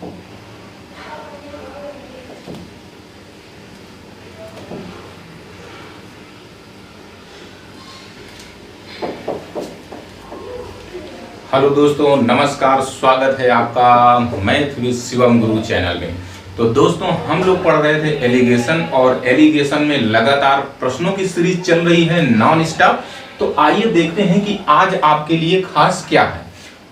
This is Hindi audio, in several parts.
हेलो दोस्तों, नमस्कार। स्वागत है आपका math with Shivam Guru channel में। तो दोस्तों, हम लोग पढ़ रहे थे एलिगेशन, और एलिगेशन में लगातार प्रश्नों की सीरीज चल रही है नॉन स्टॉप। तो आइए देखते हैं कि आज आपके लिए खास क्या है।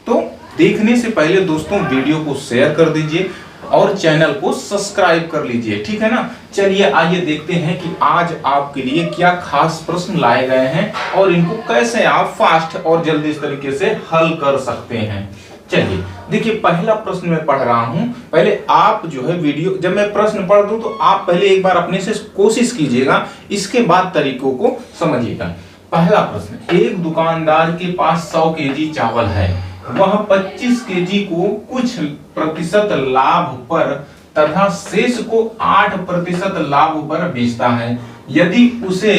तो देखने से पहले दोस्तों वीडियो को शेयर कर दीजिए और चैनल को सब्सक्राइब कर लीजिए, ठीक है ना। चलिए आइए देखते हैं कि आज आपके लिए क्या खास प्रश्न लाए गए हैं और इनको कैसे आप फास्ट और जल्दी इस तरीके से हल कर सकते हैं। चलिए देखिए, पहला प्रश्न मैं पढ़ रहा हूं। पहले आप जो है वीडियो, जब मैं प्रश्न पढ़ दूं तो आप पहले एक बार अपने से कोशिश कीजिएगा, इसके बाद तरीकों को समझिएगा। पहला प्रश्न, एक दुकानदार के पास 100 केजी चावल है। वह 25 केजी को कुछ प्रतिशत लाभ पर तथा शेष को 8% लाभ पर बेचता है। यदि उसे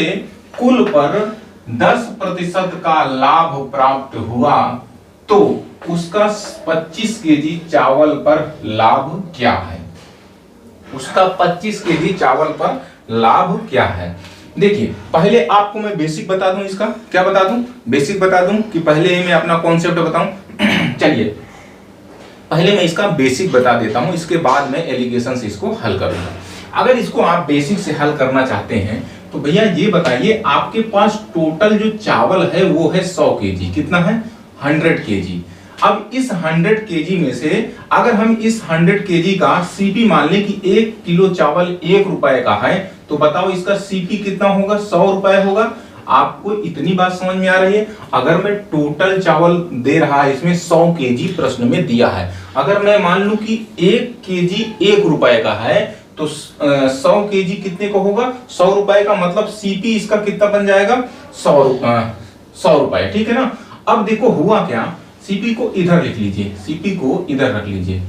कुल पर 10% का लाभ प्राप्त हुआ तो उसका 25 केजी चावल पर लाभ क्या है। उसका 25 केजी चावल पर लाभ क्या है। देखिए, पहले आपको मैं बेसिक बता दूं। इसका क्या बता दूं? बेसिक बता दूं कि पहले मैं अपना कॉन्सेप्ट बताऊं। चलिए पहले मैं इसका बेसिक बता देता हूं, इसके बाद मैं एलिगेशन से इसको हल करूंगा। अगर इसको आप बेसिक से हल करना चाहते हैं तो भैया ये बताइए, आपके पास टोटल जो चावल है वो है 100 केजी। कितना है? 100 केजी। अब इस 100 केजी में से अगर हम इस 100 केजी का सीपी मान लें कि 1 किलो चावल 1 रुपए का है, तो बताओ इसका सीपी कितना होगा? 100 रुपए होगा। आपको इतनी बात समझ में आ रही है? अगर मैं टोटल चावल दे रहा है, इसमें 100 केजी प्रश्न में दिया है, अगर मैं मान लूं कि 1 केजी 1 रुपए का है तो 100 केजी कितने को होगा? 100 रुपए का। मतलब सीपी इसका कितना बन जाएगा? 100 रुपए, ठीक है ना। अब देखो हुआ क्या, सीपी को इधर लिख लीजिए, सीपी को इधर रख लीजिए।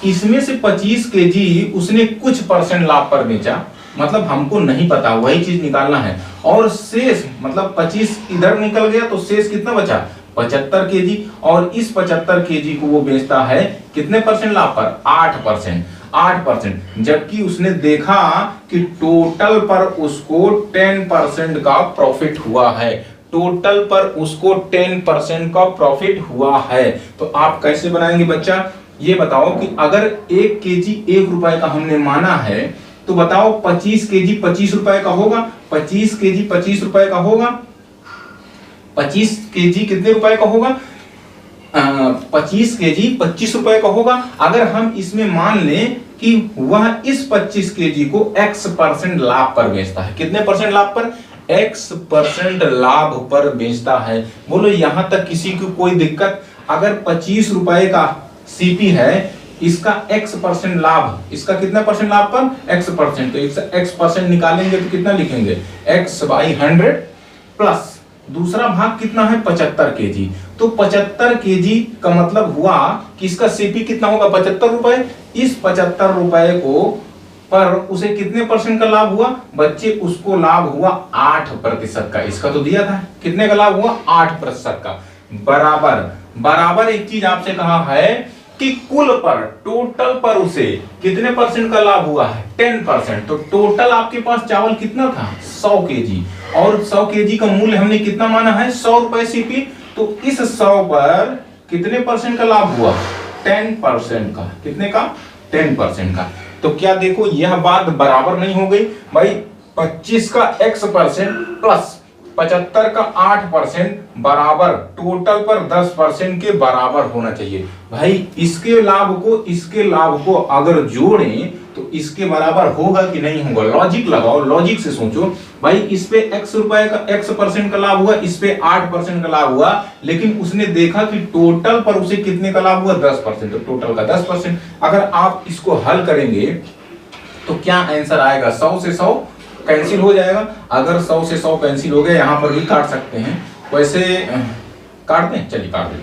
इसमें से 25 केजी उसने कुछ परसेंट लाभ पर बेचा, मतलब हमको नहीं पता, वही चीज निकालना है। और शेष मतलब 25 इधर निकल गया तो शेष कितना बचा? 75 केजी। और इस 75 केजी को वो बेचता है कितने परसेंट लाभ पर? 8%। 8%। जबकि उसने देखा कि टोटल पर उसको 10% का प्रॉफिट हुआ है। टोटल पर उसको 10% का प्रॉफिट हुआ है। तो आप कैसे बनाएंगे बच्चा? ये बताओ कि अगर 1 केजी 1 रुपए का हमने माना है तो बताओ 25 केजी 25 रुपए का होगा। 25 केजी 25 रुपए का होगा। 25 केजी कितने रुपए का होगा? 25 केजी 25 रुपए का होगा। अगर हम इसमें मान लें कि वह इस 25 केजी को x% लाभ पर बेचता है। कितने परसेंट लाभ पर? x% लाभ पर बेचता है। बोलो यहां तक किसी को कोई दिक्कत? अगर 25 रुपए का सीपी है, इसका x% लाभ, इसका कितना परसेंट लाभ पर? x%। तो x% निकालेंगे तो कितना लिखेंगे? x/100 प्लस दूसरा भाग कितना है? 75 केजी। तो 75 केजी का मतलब हुआ कि इसका सीपी कितना होगा? 75 रुपए। इस 75 रुपए को पर उसे कितने परसेंट का लाभ हुआ बच्चे? उसको लाभ हुआ 8% का। इसका तो दिया था, कितने का लाभ हुआ? 8% का। बराबर एक चीज आपसे कहा है कि कुल पर, टोटल पर उसे कितने परसेंट का लाभ हुआ है? 10%। तो टोटल आपके पास चावल कितना था? 100 केजी। और 100 केजी का मूल्य हमने कितना माना है? 100 रुपए सीपी। तो इस 100 पर कितने परसेंट का लाभ हुआ? 10% का। कितने का? 10% का। तो क्या देखो यह बात बराबर नहीं हो गई भाई? 25 का x% प्लस 75 का 8% बराबर टोटल पर 10% के बराबर होना चाहिए। भाई इसके लाभ को अगर जोड़ें तो इसके बराबर होगा कि नहीं होगा? लॉजिक लगाओ, लॉजिक से सोचो। भाई इस पे x रुपए का x% का लाभ हुआ, इस पे 8% का लाभ हुआ, लेकिन उसने देखा कि टोटल पर उसे कितने का लाभ हुआ? 10%। तो टोटल का 10%। अगर आप इसको हल करेंगे तो क्या आंसर आएगा? 100 से 100 कैंसिल हो जाएगा। अगर 100 से 100 कैंसिल हो गया, यहां पर भी काट सकते हैं, वैसे काट दें। चलिए काट दें।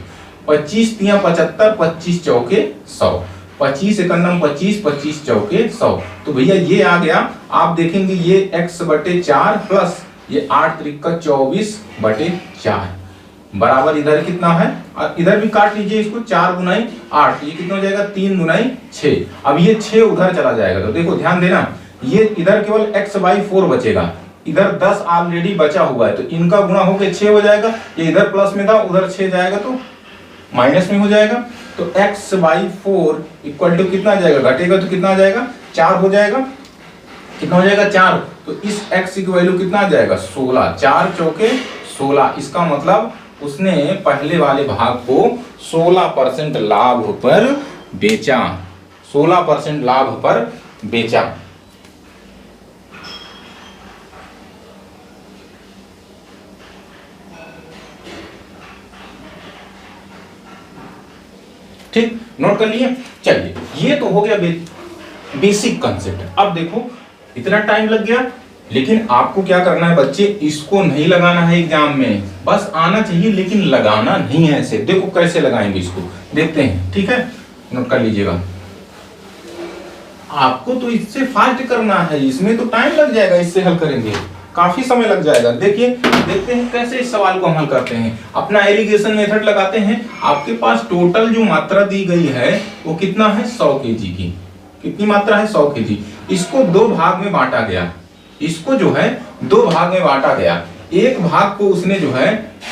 25 तिया 75, 25 चौके 100, 25 एकन्नम 25, 25 चौके 100। तो भैया ये आ गया। आप देखेंगे ये x/4 प्लस ये 8 त्रिक का 24/4। बराबर इधर कितना है, और इधर भी काट लीजिए इसको, 4 गुनाई 8, ये कितना हो जाएगा 3 गुनाई 6। अब ये 6 उधर चला जाएगा, तो देखो ध्यान देना, ये इधर केवल x/4 बचेगा, इधर 10 ऑलरेडी बचा हुआ है, तो इनका गुणा होकर 6 हो जाएगा। ये इधर प्लस में था, उधर 6 जाएगा तो माइनस में हो जाएगा। तो x/4 इक्वल टू कितना आ जाएगा, घटेगा तो कितना आ जाएगा 4 हो जाएगा। कितना हो जाएगा 4, तो इस x की वैल्यू कितना आ जाएगा 16, 4 चौके 16। इसका मतलब उसने पहले वाले भाग को 16% लाभ पर बेचा, 16% लाभ पर बेचा। ठीक, नोट कर लिए। चलिए, ये तो हो गया बेसिक कंसेप्ट। अब देखो इतना टाइम लग गया, लेकिन आपको क्या करना है बच्चे, इसको नहीं लगाना है एग्जाम में, बस आना चाहिए लेकिन लगाना नहीं है ऐसे। देखो कैसे लगाएंगे इसको, देखते हैं, ठीक है, नोट कर लीजिएगा। आपको तो इससे फास्ट करना है, इसमें तो टाइम लग जाएगा, इससे हल करेंगे काफी समय लग जाएगा। देखिए, देखते हैं कैसे इस सवाल को हम हल करते हैं। अपना एलिगेशन मेथड लगाते हैं। आपके पास टोटल जो मात्रा दी गई है वो कितना है 100 केजी की। कितनी मात्रा है 100 केजी। इसको 2 भाग में बांटा गया, इसको जो है 2 भाग में बांटा गया। एक भाग को उसने जो है,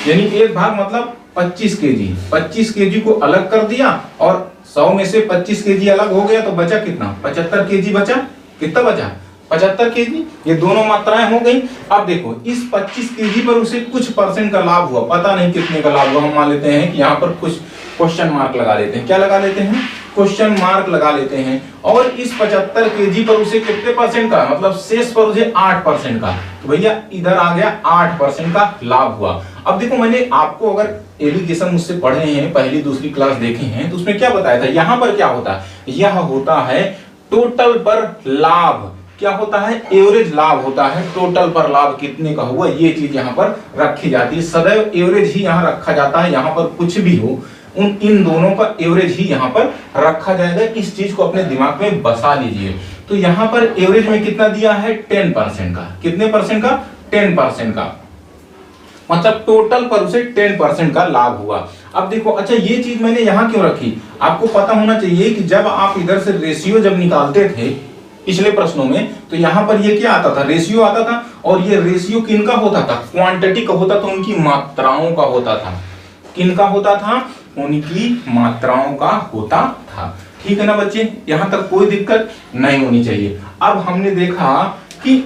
यानी एक भाग मतलब 25 केजी, 25 केजी को अलग कर दिया, और 100 में से 25 केजी अलग हो गया, तो बचा कितना 75 केजी बचा। कितना बचा 75 केजी। ये दोनों मात्राएं हो गई। अब देखो इस 25 केजी पर उसे कुछ परसेंट का लाभ हुआ, पता नहीं कितने का लाभ हुआ। हम मान लेते हैं कि यहाँ पर कुछ क्वेश्चन मार्क लगा लेते हैं। क्या लगा लेते हैं, क्वेश्चन मार्क लगा लेते हैं। और इस 75 केजी पर उसे कितने परसेंट का, मतलब शेष पर उसे 8% का, तो भैया इधर आ गया 8% का लाभ हुआ। अब देखो मैंने आपको अगर एलिगेशन मुझसे पढ़े हैं, पहली दूसरी क्लास देखे हैं, तो उसमें क्या बताया था, यहाँ पर क्या होता है, यह होता है टोटल पर लाभ। क्या होता है, एवरेज लाभ होता है। टोटल पर लाभ कितने का हुआ, ये चीज यहाँ पर रखी जाती है। सदैव एवरेज ही यहाँ रखा जाता है। यहाँ पर कुछ भी हो, इन दोनों का एवरेज ही यहाँ पर रखा जाएगा। इस चीज को अपने दिमाग में बसा लीजिए। तो यहाँ पर एवरेज में कितना दिया है 10% का। कितने परसेंट का 10% का, मतलब टोटल पर उसे 10% का लाभ हुआ। अब देखो, अच्छा ये चीज मैंने यहाँ क्यों रखी, आपको पता होना चाहिए कि जब आप इधर से रेशियो जब निकालते थे पिछले प्रश्नों में, तो यहाँ पर ये क्या आता था, रेशियो आता था। और ये रेशियो किनका होता था, क्वांटिटी का होता था, उनकी मात्राओं का होता था। किनका होता था, उनकी मात्राओं का होता था। ठीक है ना बच्चे, यहाँ तक कोई दिक्कत नहीं होनी चाहिए। अब हमने देखा कि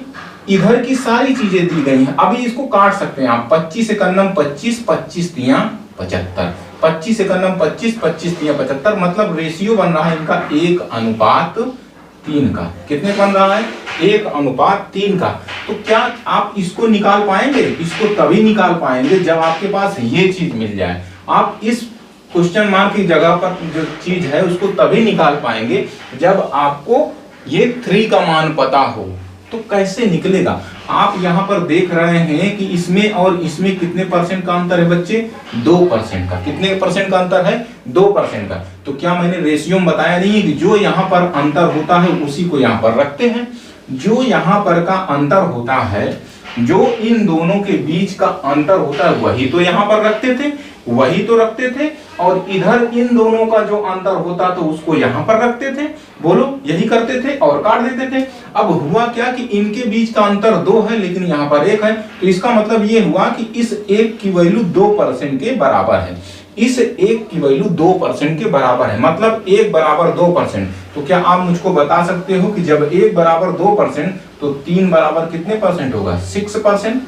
इधर की सारी चीजें दी गई हैं। अभी इसको काट सकते हैं आप, 25 से कन्नम 25, 25 तिया 75, 25 से कन्नम 25, 25 तिया 75, मतलब रेशियो बन रहा है इनका 1:3 का। कितने बन रहा है 1:3 का। तो क्या आप इसको निकाल पाएंगे, इसको तभी निकाल पाएंगे जब आपके पास ये चीज मिल जाए। आप इस क्वेश्चन मार्क की जगह पर जो चीज है उसको तभी निकाल पाएंगे जब आपको ये 3 का मान पता हो। तो कैसे निकलेगा, आप यहाँ पर देख रहे हैं कि इसमें और इसमें कितने परसेंट का अंतर है बच्चे, 2% का। कितने परसेंट का अंतर है, 2% का। तो क्या मैंने रेशियो में बताया नहीं है कि जो यहाँ पर अंतर होता है उसी को यहाँ पर रखते हैं। जो यहाँ पर का अंतर होता है, जो इन दोनों के बीच का अंतर होता है, वही तो यहाँ पर रखते थे, वही तो रखते थे। और इधर इन दोनों का जो अंतर होता तो उसको यहाँ पर रखते थे। बोलो, यही करते थे और काट देते थे। अब हुआ क्या कि इनके बीच का अंतर 2 है, लेकिन यहाँ पर 1 है। तो इसका मतलब ये हुआ कि इस 1 की वैल्यू 2% के बराबर है। इस 1 की वैल्यू 2% के बराबर है, मतलब 1 बराबर 2%। तो क्या आप मुझको बता सकते हो कि जब 1 बराबर 2% तो 3 बराबर कितने परसेंट होगा, 6%।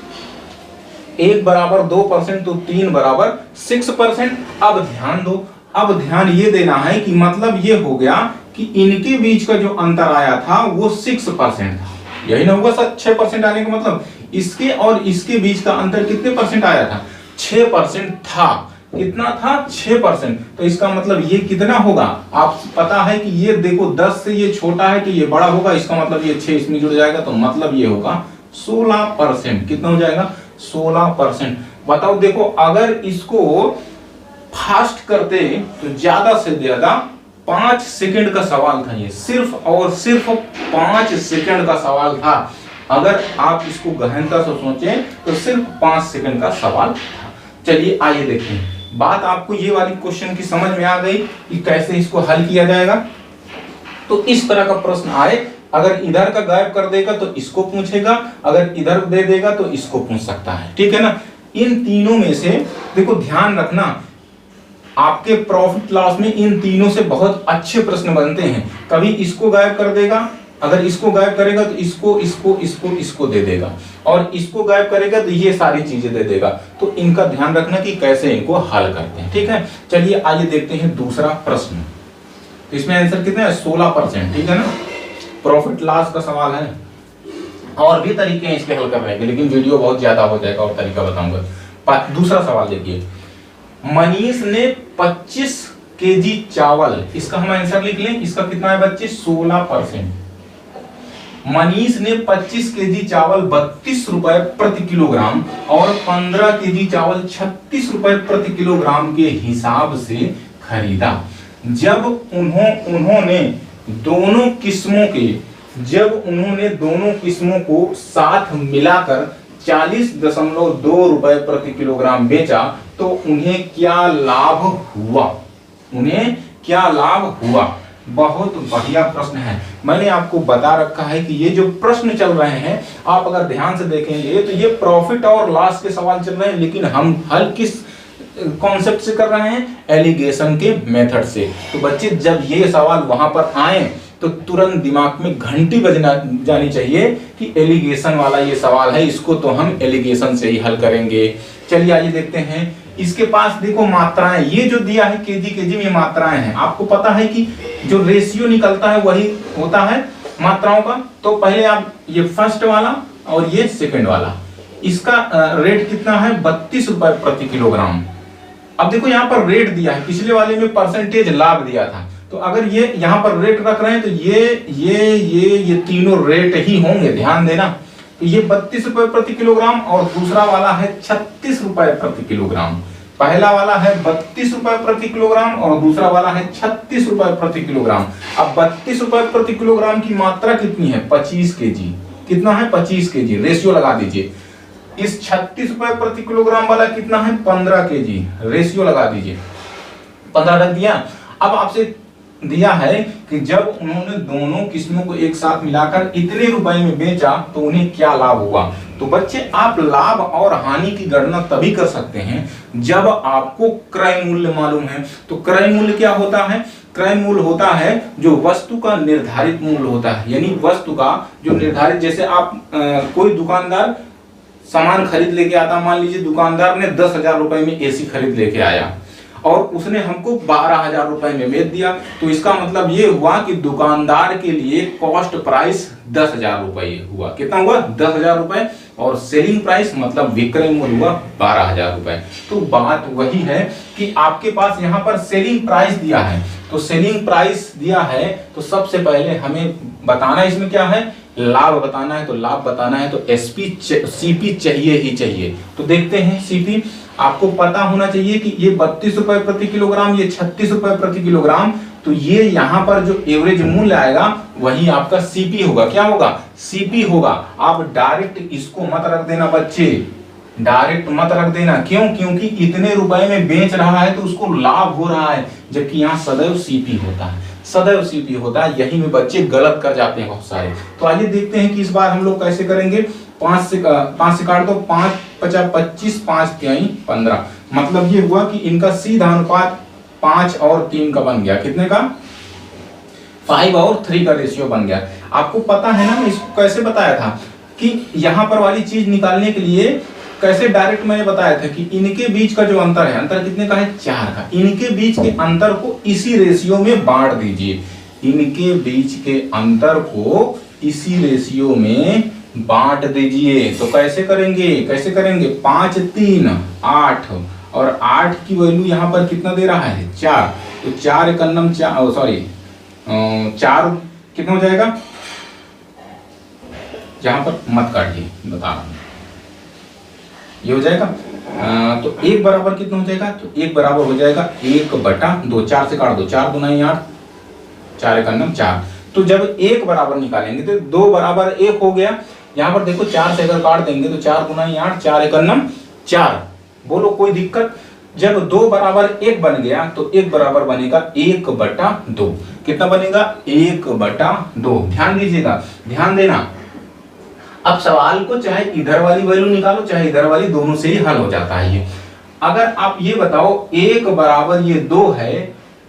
1 बराबर 2% तो 3 बराबर 6%। अब ध्यान दो, अब ध्यान ये देना है कि मतलब ये हो गया कि इनके बीच का जो अंतर आया था वो 6% था। यही ना हुआ सर, 6% आने का मतलब इसके और इसके बीच का अंतर कितने परसेंट आया था, 6% था। कितना था, 6%। तो इसका मतलब ये कितना होगा, आप पता है कि ये देखो 10 से ये छोटा है तो ये बड़ा होगा। इसका मतलब ये 6 इसमें जुड़ जाएगा, तो मतलब ये होगा 16%। कितना हो जाएगा, 16%। बताओ, देखो अगर इसको फास्ट करते तो ज्यादा से ज्यादा 5 सेकंड का सवाल था। ये सिर्फ और सिर्फ 5 सेकंड का सवाल था। अगर आप इसको गहनता से सोचें तो सिर्फ 5 सेकंड का सवाल था। चलिए आइए देखते हैं। बात आपको ये वाली क्वेश्चन की समझ में आ गई कि कैसे इसको हल किया जाएगा। तो इस तरह का प्रश्न आए, अगर इधर का गायब कर देगा तो इसको पूछेगा, अगर इधर दे देगा तो इसको पूछ सकता है, ठीक है ना। इन तीनों में से देखो ध्यान रखना, आपके प्रॉफिट लॉस में इन तीनों से बहुत अच्छे प्रश्न बनते हैं। कभी इसको गायब कर देगा, अगर इसको गायब करेगा तो इसको दे देगा, और इसको गायब करेगा तो ये सारी चीजें दे देगा। तो इनका ध्यान रखना कि कैसे इनको हल करते हैं, ठीक है। चलिए आइए देखते हैं दूसरा प्रश्न। तो इसमें आंसर कितना है? 16%, ठीक है ना। प्रॉफिट लॉस का सवाल है, और भी तरीके हैं इसके हल करने के, लेकिन वीडियो बहुत ज्यादा हो जाएगा और तरीका बताऊंगा। दूसरा सवाल देखिए, मनीष ने 25 केजी चावल, इसका हम आंसर लिख लें, इसका कितना है बच्चे? 16%। मनीष ने 25 केजी चावल 32 रुपए प्रति किलोग्राम और 15 केजी चावल 36 रुपए प्रति किलोग्राम के हिसाब से खरीदा। जब उन्होंने दोनों किस्मों को साथ मिलाकर 40.2 रुपए प्रति किलोग्राम बेचा तो उन्हें क्या लाभ हुआ? बहुत बढ़िया प्रश्न है। मैंने आपको बता रखा है कि ये जो प्रश्न चल रहे हैं, आप अगर ध्यान से देखेंगे तो ये प्रॉफिट और लॉस के सवाल चल रहे हैं, लेकिन हम हल किस कॉन्सेप्ट से कर रहे हैं? एलिगेशन के मेथड से। तो बच्चे जब ये सवाल वहां पर आए तो तुरंत दिमाग में घंटी बजना जानी चाहिए कि एलिगेशन वाला ये सवाल है, इसको तो हम एलिगेशन से ही हल करेंगे। चलिए आइए देखते हैं। इसके पास देखो मात्राएं, ये जो दिया है केजी में मात्राएं हैं। आपको पता है कि जो रेशियो निकलता है वही होता है मात्राओं का। तो पहले आप ये फर्स्ट वाला और ये सेकंड वाला, इसका रेट कितना है? 32 रुपए प्रति किलोग्राम। अब देखो यहाँ पर रेट दिया है, पिछले वाले में परसेंटेज लाभ दिया था, तो अगर ये यहाँ पर रेट रख रहे हैं तो ये तीनों रेट ही होंगे, ध्यान देना। तो ये 32 रुपए प्रति किलोग्राम और दूसरा वाला है 36 रुपए प्रति किलोग्राम। पहला वाला है 32 रुपए प्रति किलोग्राम और दूसरा वाला है 36 रुपए प्रति किलोग्राम। अब 32 रुपए प्रति किलोग्राम की मात्रा कितनी है? 25 केजी। कितना है? 25 केजी। रेशियो लगा दीजिए। इस 36 रुपए प्रति किलोग्राम वाला कितना है? 15 केजी। रेशियो लगा दीजिए। 15 रख दिया। अब आपसे दिया है कि जब उन्होंने दोनों किस्मों को एक साथ मिलाकर इतने रुपए में बेचा तो उन्हें क्या लाभ हुआ। तो बच्चे आप लाभ और हानि की गणना तभी कर सकते हैं जब आपको क्रय मूल्य मालूम है। तो क्रय मूल्य क्या होता है? क्रय मूल्य होता है जो वस्तु का निर्धारित मूल्य होता है, यानी वस्तु का जो निर्धारित, जैसे आप कोई दुकानदार सामान खरीद लेके आता, मान लीजिए दुकानदार ने 10,000 रुपए में एसी खरीद लेके आया और उसने हमको 12,000 रुपए में बेच दिया, तो इसका मतलब ये हुआ कि दुकानदार के लिए कॉस्ट प्राइस 10,000 रुपए हुआ। कितना हुआ? 10,000 रुपए। और सेलिंग प्राइस मतलब विक्रय मूल्य हुआ 12,000 रुपए। तो बात वही है कि आपके पास यहाँ पर सेलिंग प्राइस दिया है, तो सेलिंग प्राइस दिया है तो सबसे पहले हमें बताना इसमें क्या है? लाभ बताना है। तो लाभ बताना है तो सीपी चाहिए ही चाहिए। तो देखते हैं सीपी। आपको पता होना चाहिए कि ये 32 रुपए प्रति किलोग्राम, ये 36 रुपए प्रति किलोग्राम, तो ये यहाँ पर जो एवरेज मूल्य आएगा वही आपका सीपी होगा। क्या होगा? सीपी होगा। आप डायरेक्ट इसको मत रख देना बच्चे, डायरेक्ट मत रख देना। क्यों? क्योंकि इतने रुपए में बेच रहा है तो उसको लाभ हो रहा है, जबकि यहाँ सदैव सीपी होता है, सदैव सीपी होता है। यही में बच्चे गलत कर जाते हैं बहुत सारे। तो आइए देखते हैं कि इस बार हम लोग कैसे करेंगे। 5 से काट दो, 5 50 25, 5 3 15। मतलब ये हुआ कि इनका सीधा अनुपात 5 और 3 का बन गया। कितने का? 5 और 3 का रेशियो बन गया। आपको पता है ना, मैं इसको कैसे बताया था कि यहाँ पर वाली चीज निकालने के लिए कैसे डायरेक्ट मैंने बताया था कि इनके बीच का जो अंतर है, अंतर कितने का है? 4 का। इनके बीच के अंतर को इसी रेशियो में बांट दीजिए। इनके बीच के अंतर को इसी रेशियो में बांट दीजिए। तो कैसे करेंगे? 5 3 8 और 8 की वैल्यू यहाँ पर कितना दे रहा है? 4। तो 4 एकन्नम 4, सॉरी 4 कितना हो जाएगा? यहाँ पर मत काटिए, बता रहा हूँ, ये हो जाएगा। तो 1 बराबर कितना हो जाएगा? तो 1 बराबर हो जाएगा 1/2। 4 से काट दो, 4 दूना 8, 4 एकन्नम 4। तो जब 1 बराबर निकालेंगे तो 2 बराबर 1 हो गया। यहाँ पर देखो 4 से अगर काट देंगे तो 4 दूना 8, 4 एकन्नम 4। बोलो कोई दिक्कत? जब 2 बराबर 1 बन गया तो 1 बराबर बनेगा 1/2। कितना बनेगा? 1/2। ध्यान दीजिएगा, ध्यान देना। अब सवाल को चाहे इधर वाली वैल्यू निकालो चाहे इधर वाली, दोनों से ही हल हो जाता है ये। अगर आप ये बताओ 1 बराबर ये 2 है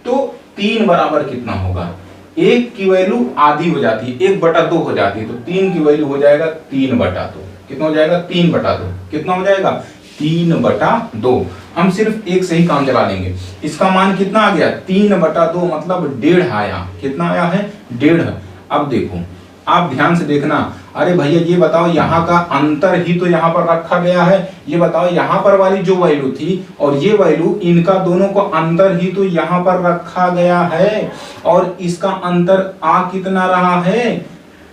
तो 3 बराबर कितना होगा? 1 की वैल्यू आधी हो जाती है, 1/2 हो जाती है, तो 3 की वैल्यू हो जाएगा 3/2। कितना हो जाएगा? 3/2। कितना हो जाएगा? 3/2। हम सिर्फ एक से ही काम चला लेंगे। इसका मान कितना आ गया? 3/2 मतलब 1.5 आया। कितना आया है? 1.5। अब देखो, आप ध्यान से देखना। अरे भैया ये बताओ, यहाँ का अंतर ही तो यहाँ पर रखा गया है। ये बताओ यहाँ पर वाली जो वैल्यू थी और ये वैल्यू, इनका दोनों को अंतर ही तो यहाँ पर रखा गया है। और इसका अंतर आ कितना रहा है?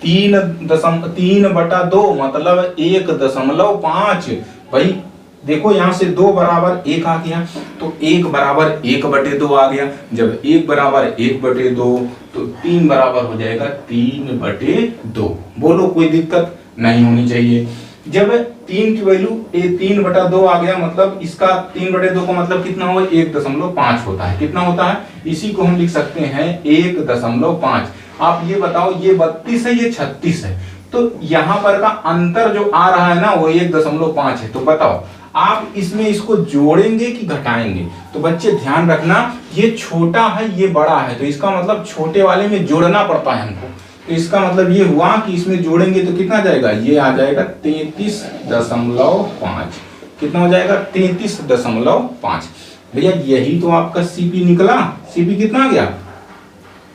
3/2 मतलब 1.5। भाई देखो यहाँ से 2 बराबर 1 आ गया तो 1 बराबर 1/2 आ गया। जब 1 बराबर 1/2 तो 3 बराबर हो जाएगा 3/2। बोलो कोई दिक्कत नहीं होनी चाहिए। जब 3 की वैल्यू 3/2 आ गया मतलब इसका 3/2 का मतलब कितना हुआ? 1.5 होता है। कितना होता है? इसी को हम लिख सकते हैं 1.5। आप ये बताओ, ये 32 है, ये 36 है, तो यहाँ पर का अंतर जो आ रहा है ना वो 1.5 है। तो बताओ आप इसमें इसको जोड़ेंगे कि घटाएंगे? तो बच्चे ध्यान रखना, ये छोटा है ये बड़ा है, तो इसका मतलब छोटे वाले में जोड़ना पड़ता है हमको। तो इसका मतलब ये हुआ कि इसमें जोड़ेंगे तो कितना जाएगा? ये आ जाएगा 33.5। कितना हो जाएगा? 33.5। भैया यही तो आपका सीपी निकला। सीपी कितना आ गया?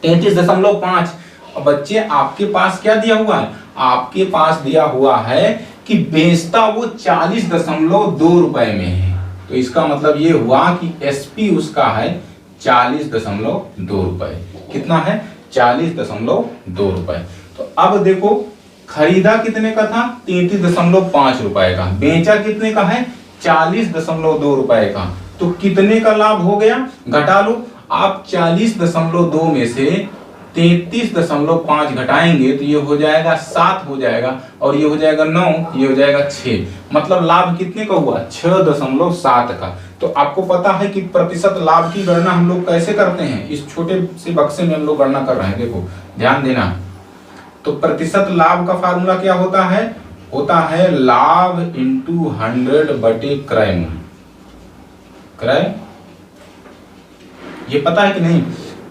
33.5। बच्चे आपके पास क्या दिया हुआ है? आपके पास दिया हुआ है कि बेचता वो 40.2 रुपए में है। तो इसका मतलब ये हुआ कि एसपी उसका है 40.2 रुपए। कितना है? 40.2 रुपए। तो अब देखो, खरीदा कितने का था? 33.5 रुपए का। बेचा कितने का है? 40.2 रुपए का। तो कितने का लाभ हो गया? घटा लो आप। 40.2 में से 33.5 घटाएंगे तो ये हो जाएगा 7 हो जाएगा, और ये हो जाएगा 9, ये हो जाएगा 6। मतलब लाभ कितने का हुआ? 6.7 का। तो आपको पता है कि प्रतिशत लाभ की गणना हम लोग कैसे करते हैं? इस छोटे से बक्से में हम लोग गणना कर रहे हैं। देखो ध्यान देना। तो प्रतिशत लाभ का फार्मूला क्या होता है? होता है लाभ इंटू 100 बटे क्रय मूल्य। क्रय, ये पता है कि नहीं?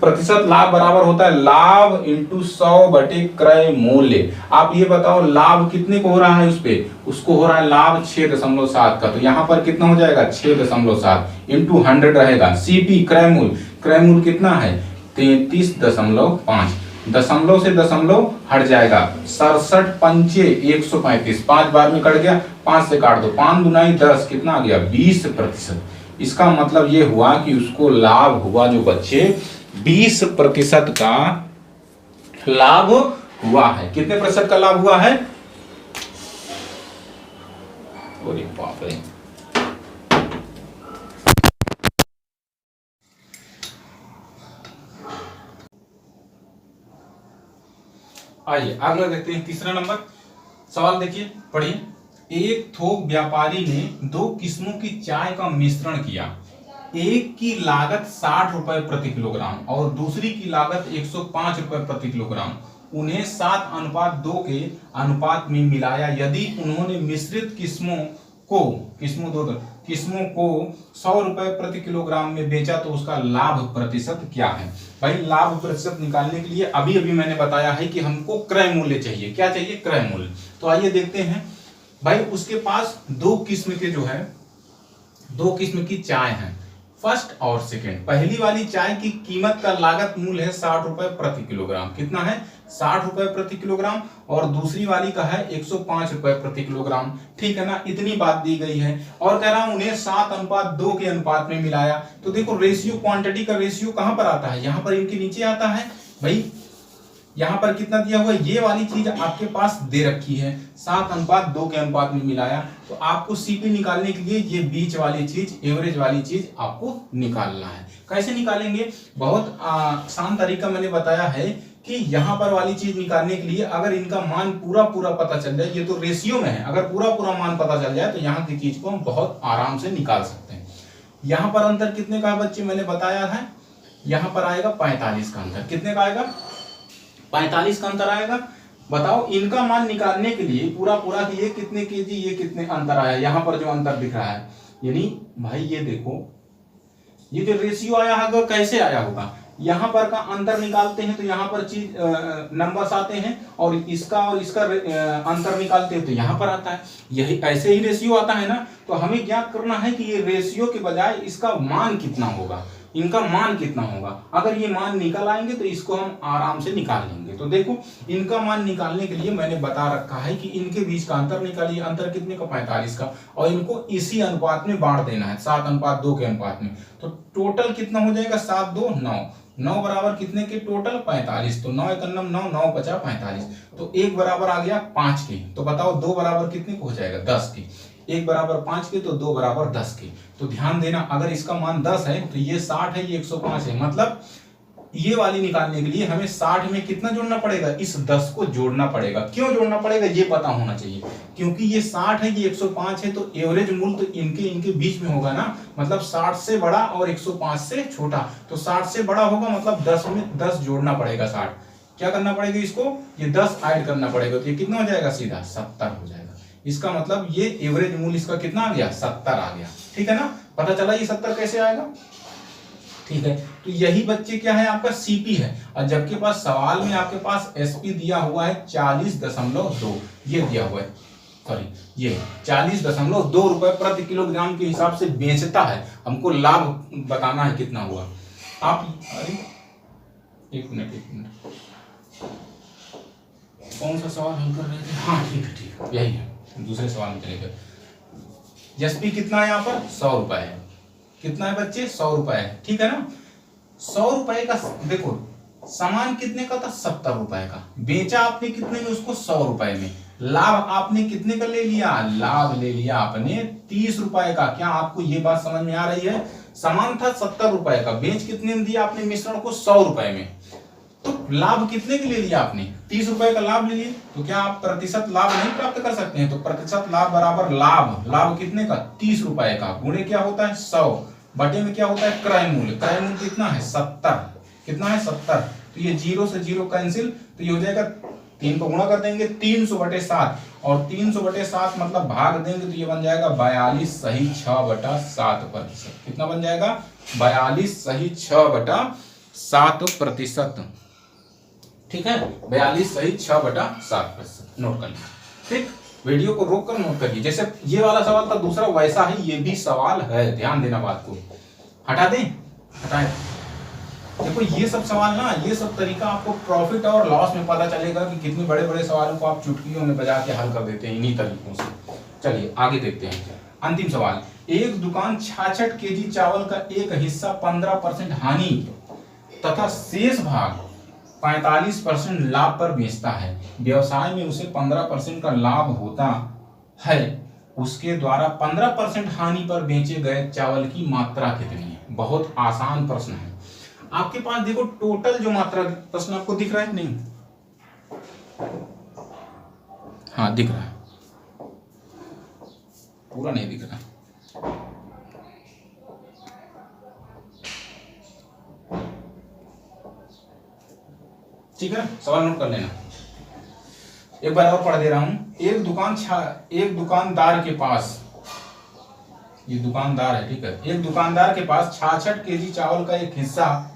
प्रतिशत लाभ बराबर होता है लाभ इंटू 100 बटे क्रय मूल्य। आप ये बताओ लाभ कितने को हो रहा है? उस पे उसको हो रहा है लाभ 6.7 का। तो यहाँ पर कितना हो जाएगा? 6.7 इंटू 100 रहेगा। सीपी क्रय मूल्य, क्रय मूल्य कितना है? 33.5। दशमलव से दशमलव हट जाएगा। 67 पंचे 135, 5 बार में कट गया, 5 से काट दो, 5 दूनाई 10, कितना आ गया? 20%। इसका मतलब ये हुआ कि उसको लाभ हुआ जो बच्चे 20% का लाभ हुआ है। कितने प्रतिशत का लाभ हुआ है? अरे बाप रे। आइए अगला देखते हैं, तीसरा नंबर सवाल देखिए, पढ़िए। एक थोक व्यापारी ने 2 किस्मों की चाय का मिश्रण किया। एक की लागत 60 रुपए प्रति किलोग्राम और दूसरी की लागत 105 रुपए प्रति किलोग्राम। उन्हें 7:2 के अनुपात में मिलाया। यदि उन्होंने मिश्रित किस्मों को 100 रुपए प्रति किलोग्राम में बेचा तो उसका लाभ प्रतिशत क्या है? भाई लाभ प्रतिशत निकालने के लिए अभी मैंने बताया है कि हमको क्रय मूल्य चाहिए। क्या चाहिए? क्रय मूल्य। तो आइए देखते हैं। भाई उसके पास 2 किस्म की चाय है, फर्स्ट और सेकेंड। पहली वाली चाय की कीमत का लागत मूल्य है 60 रुपए प्रति किलोग्राम। कितना है? 60 रुपए प्रति किलोग्राम। और दूसरी वाली का है 105 रुपए प्रति किलोग्राम। ठीक है ना? इतनी बात दी गई है और कह रहा हूं उन्हें 7:2 के अनुपात में मिलाया। तो देखो रेशियो, क्वांटिटी का रेशियो कहां पर आता है? यहां पर इनके नीचे आता है। भाई यहां पर कितना दिया हुआ है? ये वाली चीज आपके पास दे रखी है, 7:2 के अनुपात में मिलाया। तो आपको सीपी निकालने के लिए ये बीच वाली चीज, एवरेज वाली चीज आपको निकालना है। कैसे निकालेंगे? बहुत आसान तरीका मैंने बताया है कि यहाँ पर वाली चीज निकालने के लिए अगर इनका मान पूरा पूरा पता चल जाए, ये तो रेशियो में है, अगर पूरा पूरा मान पता चल जाए तो यहाँ की चीज को हम बहुत आराम से निकाल सकते हैं। यहाँ पर अंतर कितने का है बच्चे, मैंने बताया है, यहाँ पर आएगा 45 का अंतर। कितने का आएगा, 45 का अंतर आएगा। बताओ इनका मान निकालने के लिए पूरा पूरा कि ये कितने केजी, ये कितने अंतर आया, यहाँ पर जो अंतर दिख रहा है, यानी भाई ये देखो, ये जो रेशियो आया होगा कैसे आया होगा, यहाँ पर का अंतर निकालते हैं तो यहाँ पर चीज नंबर्स आते हैं, और इसका अंतर निकालते हैं तो यहाँ पर आता है। यही ऐसे ही रेशियो आता है ना, तो हमें ज्ञात करना है कि ये रेशियो के बजाय इसका मान कितना होगा, इनका मान कितना होगा। अगर ये मान निकल आएंगे तो इसको हम आराम से निकाल लेंगे। तो देखो इनका मान निकालने के लिए मैंने बता रखा है कि इनके बीच का अंतर निकालिए। अंतर कितने का, 45 का, और इनको इसी अनुपात में बांट देना है, 7:2 के अनुपात में। तो टोटल कितना हो जाएगा, 7 2 9, 9 बराबर कितने के, टोटल 45। तो 9 1 9, 9 5 45, तो 1 बराबर आ गया 5 के। तो बताओ 2 बराबर कितने को हो जाएगा, 10 के। 1 बराबर 5 के तो 2 बराबर 10 के। तो ध्यान देना, अगर इसका मान 10 है तो ये 60 है, ये 105 है। मतलब ये वाली निकालने के लिए हमें 60 में कितना जोड़ना पड़ेगा, इस 10 को जोड़ना पड़ेगा। क्यों जोड़ना पड़ेगा ये पता होना चाहिए, क्योंकि ये 60 है, ये 105 है, तो एवरेज मूल्य तो इनके बीच में होगा ना। मतलब 60 से बड़ा और 105 से छोटा, तो 60 से बड़ा होगा, मतलब 10 में 10 जोड़ना पड़ेगा। 60 क्या करना पड़ेगा, इसको ये 10 ऐड करना पड़ेगा, तो ये कितना हो जाएगा, सीधा 70 हो जाएगा। इसका मतलब ये एवरेज मूल्य इसका कितना आ गया, 70 आ गया। ठीक है ना, पता चला ये 70 कैसे आएगा। ठीक है, तो यही बच्चे क्या है, आपका सीपी है। और जबकि पास सवाल में आपके पास एसपी दिया हुआ है 40.2, ये दिया हुआ है, सॉरी ये 40.2 रुपए प्रति किलोग्राम के हिसाब से बेचता है। हमको लाभ बताना है कितना हुआ। आप अरे एक मिनट कौन सा सवाल हल कर रहे थे, हाँ ठीक है यही है, दूसरे सवाल में चले गए। एसपी कितना है यहाँ पर, 100 रुपए है। कितना है बच्चे, 100 रुपए है। ठीक है ना, 100 रुपए का देखो सामान कितने का था, 70 रुपए का। बेचा आपने कितने में उसको, 100 रुपए में। लाभ आपने कितने का ले लिया, लाभ ले लिया आपने 30 रुपए का। क्या आपको ये बात समझ में आ रही है, सामान था 70 रुपए का, बेच कितने में दिया आपने, मिश्रण को 100 रुपए में। तो लाभ कितने के ले लिया आपने, 30 रुपए का लाभ ले लिए। तो क्या आप प्रतिशत लाभ नहीं प्राप्त कर सकते हैं, तो प्रतिशत लाभ बराबर लाभ कितने का, 30 रुपए का, गुणे क्या होता है 100, बटे में क्या होता है क्रय मूल्य। क्रय मूल्य कितना है, 70। कितना है, 70। तो ये 0 से 0 कैंसिल, तो ये हो जाएगा 3 को गुणा कर देंगे 300/7, और 300/7 मतलब भाग देंगे तो ये बन जाएगा 42 सही 6/7%। कितना बन जाएगा, 42 सही 6/7%। ठीक है, 42 सही 6/7%। नोट कर लीजिए। ठीक, वीडियो को रोक कर नोट करिए। जैसे ये वाला सवाल था दूसरा, वैसा ही ये भी सवाल है, ध्यान देना बात को। हटा दें, हटाएं। देखो ये सब सवाल ना, ये सब तरीका आपको प्रॉफिट और लॉस में पता चलेगा कि कितने बड़े बड़े सवालों को आप चुटकियों में बजा के हल कर देते हैं इन्हीं तरीकों से। चलिए आगे देखते हैं। अंतिम सवाल, एक दुकान 66 केजी चावल का एक हिस्सा 15% हानि तथा शेष भाग 45% लाभ पर बेचता है। व्यवसाय में उसे 15% का लाभ होता है, उसके द्वारा 15% हानि पर बेचे गए चावल की मात्रा कितनी है। बहुत आसान प्रश्न है। आपके पास देखो टोटल जो मात्रा, प्रश्न आपको दिख रहा है नहीं, हाँ दिख रहा है, पूरा नहीं दिख रहा। ठीक है, सवाल नोट कर लेना। एक बार और पढ़ दे रहा हूं। एक दुकानदार के पास, ये दुकानदार है, ठीक है, एक दुकानदार के पास 66 केजी चावल का एक हिस्सा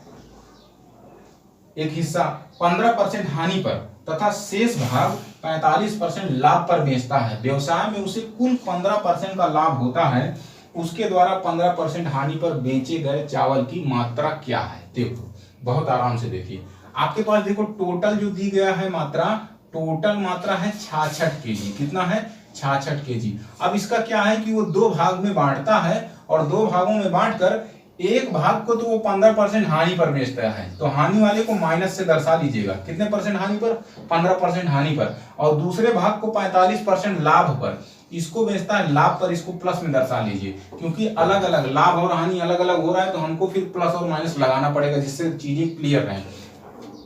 15% हानि पर तथा शेष भाग 45% लाभ पर बेचता है। व्यवसाय में उसे कुल 15% का लाभ होता है, उसके द्वारा 15% हानि पर बेचे गए चावल की मात्रा क्या है। देखो बहुत आराम से देखिए, आपके पास देखो टोटल जो दी गया है मात्रा, टोटल मात्रा है 66 केजी। कितना है, 66 केजी। अब इसका क्या है कि वो 2 भाग में बांटता है, और 2 भागों में बांटकर एक भाग को तो वो 15% हानि पर बेचता है, तो हानि वाले को माइनस से दर्शा लीजिएगा। कितने परसेंट हानि पर, 15% हानि पर, और दूसरे भाग को 45% लाभ पर, इसको बेचता है लाभ पर, इसको प्लस में दर्शा लीजिए। क्योंकि अलग अलग लाभ और हानि अलग अलग हो रहा है, तो हमको फिर प्लस और माइनस लगाना पड़ेगा जिससे चीजें क्लियर रहें।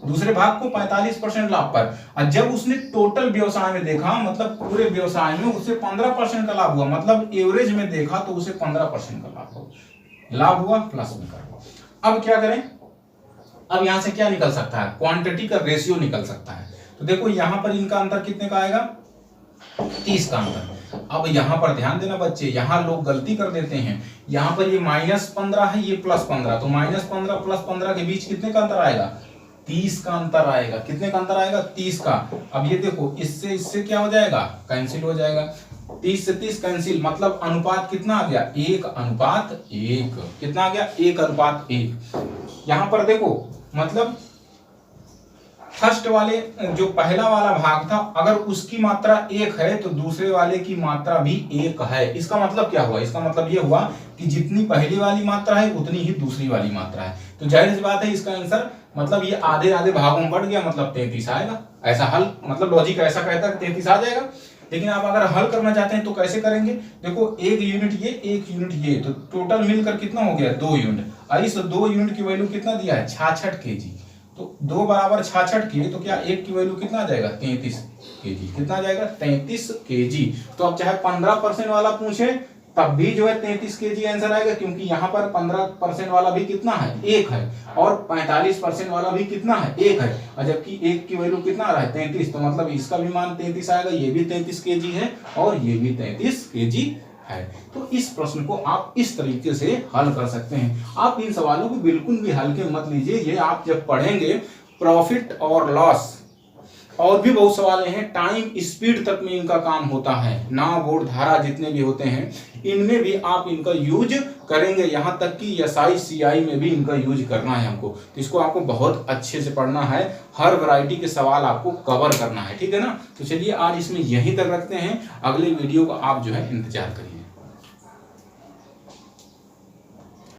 दूसरे भाग को 45% लाभ पर। और जब उसने टोटल व्यवसाय में देखा, मतलब पूरे व्यवसाय में उसे 15% का लाभ हुआ, मतलब एवरेज में देखा तो उसे 15% का लाभ हुआ प्लस में कर। अब क्या करें, अब यहां से क्या निकल सकता है, क्वांटिटी का रेशियो निकल सकता है। तो देखो यहां पर इनका अंतर कितने का आएगा, 30 का अंतर। अब यहां पर ध्यान देना बच्चे, यहां लोग गलती कर देते हैं, यहां पर ये -15 है, ये +15, तो -15 + 15 के बीच कितने का अंतर आएगा, 30 का अंतर आएगा। कितने का अंतर आएगा, 30 का। अब ये देखो इससे इससे क्या हो जाएगा, कैंसिल हो जाएगा, 30 से 30 कैंसिल, मतलब अनुपात कितना आ गया, 1:1। कितना आ गया, 1:1। यहां पर देखो मतलब फर्स्ट वाले जो पहला वाला भाग था, अगर उसकी मात्रा 1 है तो दूसरे वाले की मात्रा भी 1 है। इसका मतलब क्या हुआ, इसका मतलब ये हुआ कि जितनी पहली वाली मात्रा है उतनी ही दूसरी वाली मात्रा है। तो जाहिर सी बात है इसका आंसर मतलब ये आधे आधे भागों में बढ़ गया, मतलब 33 आएगा। ऐसा हल, मतलब लॉजिक ऐसा कहता है 33 आ जाएगा। लेकिन आप अगर हल करना चाहते हैं तो कैसे करेंगे, देखो 1 यूनिट ये 1 यूनिट ये, तो टोटल मिलकर कितना हो गया, 2 यूनिट। और इस 2 यूनिट की वैल्यू कितना दिया है, 66 kg। तो 2 = 66 kg, तो क्या 1 की वैल्यू कितना आ जाएगा, 33 kg। कितना आ जाएगा, 33 kg। तो अब चाहे 15% वाला पूछे तब भी जो है 33 kg आंसर आएगा, क्योंकि यहाँ पर 15% वाला भी कितना है, 1 है, और 45% वाला भी कितना है, 1 है, और जबकि 1 की वैल्यू कितना आ रहा है, 33, तो मतलब इसका भी मान 33 आएगा। ये भी 33 kg है और ये भी 33 kg है। तो इस प्रश्न को आप इस तरीके से हल कर सकते हैं। आप इन सवालों को बिल्कुल भी हल्के मत लीजिए, ये आप जब पढ़ेंगे प्रॉफिट और लॉस, और भी बहुत सवाल हैं, टाइम स्पीड तक में इनका काम होता है, नाव बोर्ड धारा जितने भी होते हैं इनमें भी आप इनका यूज करेंगे, यहाँ तक कि SI CI में भी इनका यूज करना है हमको। तो इसको आपको बहुत अच्छे से पढ़ना है, हर वैरायटी के सवाल आपको कवर करना है, ठीक है ना। तो चलिए आज इसमें यहीं तक रखते हैं, अगले वीडियो का आप जो है इंतजार करिए।